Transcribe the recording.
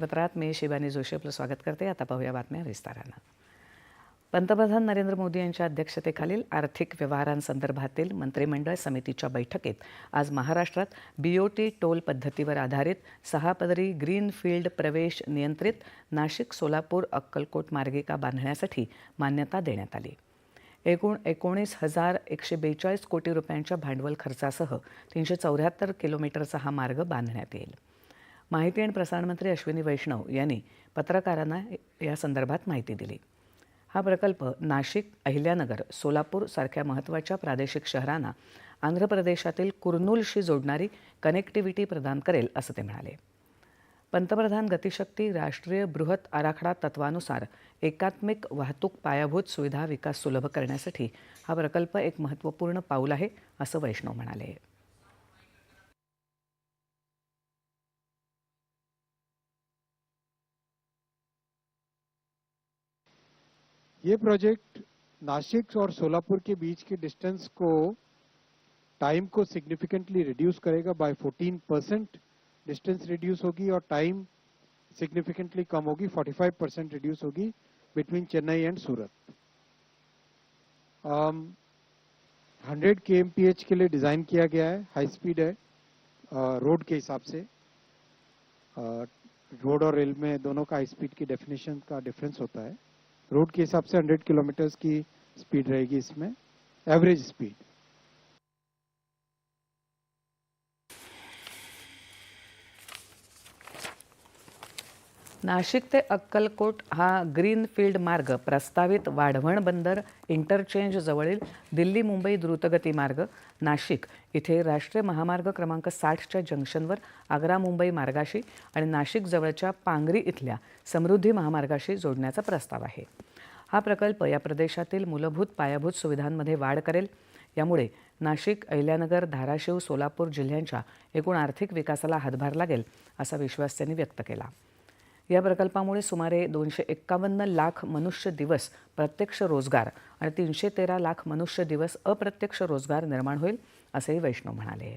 पत्रात मी शिवानी जोशी आपलं स्वागत करते. आता पाहूया बातम्या विस्तारानं. पंतप्रधान नरेंद्र मोदी यांच्या अध्यक्षतेखालील आर्थिक व्यवहारांसंदर्भातील मंत्रिमंडळ समितीच्या बैठकीत आज महाराष्ट्रात BOT टोल पद्धतीवर आधारित 6 पदरी ग्रीनफील्ड प्रवेश नियंत्रित नाशिक सोलापूर अक्कलकोट मार्गिका बांधण्यासाठी मान्यता देण्यात आली. एकूण 19,142 कोटी रुपयांच्या भांडवल खर्चासह 374 किलोमीटरचा हा मार्ग बांधण्यात येईल. माहिती आणि प्रसारण मंत्री अश्विनी वैष्णव यांनी पत्रकारांना या संदर्भात माहिती दिली. हा प्रकल्प नाशिक, अहिल्यानगर, सोलापूर सारख्या महत्त्वाच्या प्रादेशिक शहरांना आंध्र प्रदेशातील कुर्नूलशी जोडणारी कनेक्टिव्हिटी प्रदान करेल असं ते म्हणाले. पंतप्रधान गतिशक्ती राष्ट्रीय बृहत आराखडा तत्वानुसार एकात्मिक वाहतूक पायाभूत सुविधा विकास सुलभ करण्यासाठी हा प्रकल्प एक महत्त्वपूर्ण पाऊल आहे असं वैष्णव म्हणाले. ये प्रोजेक्ट नासिक और सोलापुर के बीच के डिस्टेंस को टाइम को सिग्निफिकेंटली रिड्यूस करेगा. बाय 14% डिस्टेंस रिड्यूस होगी और टाइम सिग्निफिकेंटली कम होगी. 45% रिड्यूस होगी between Chennai end Surat. 100 kmph के लिए डिजाइन किया गया है. हाई स्पीड है रोड के हिसाब से. रोड और रेल में दोनों का हाई स्पीड की डेफिनेशन का डिफरेंस होता है. रोड के हिसाब से 100 किलोमीटर्स की स्पीड रहेगी इसमें, एवरेज स्पीड. नाशिक ते अक्कलकोट हा ग्रीनफील्ड मार्ग प्रस्तावित वाढवण बंदर इंटरचेंज जवळील दिल्ली मुंबई द्रुतगती मार्ग नाशिक इथे राष्ट्रीय महामार्ग क्रमांक 60च्या जंक्शनवर आग्रा मुंबई मार्गाशी आणि नाशिक जवळच्या पांगरी इथल्या समृद्धी महामार्गाशी जोडण्याचा प्रस्ताव आहे. हा प्रकल्प या प्रदेशातील मूलभूत पायाभूत सुविधांमध्ये वाढ करेल. यामुळे नाशिक, अहिल्यानगर, धाराशिव, सोलापूर जिल्ह्यांच्या एकूण आर्थिक विकासाला हातभार लागेल असा विश्वास त्यांनी व्यक्त केला. या प्रकल्पामुळे सुमारे 251 लाख मनुष्य दिवस प्रत्यक्ष रोजगार आणि 313 लाख मनुष्य दिवस अप्रत्यक्ष रोजगार निर्माण होईल असंही वैष्णव म्हणाले.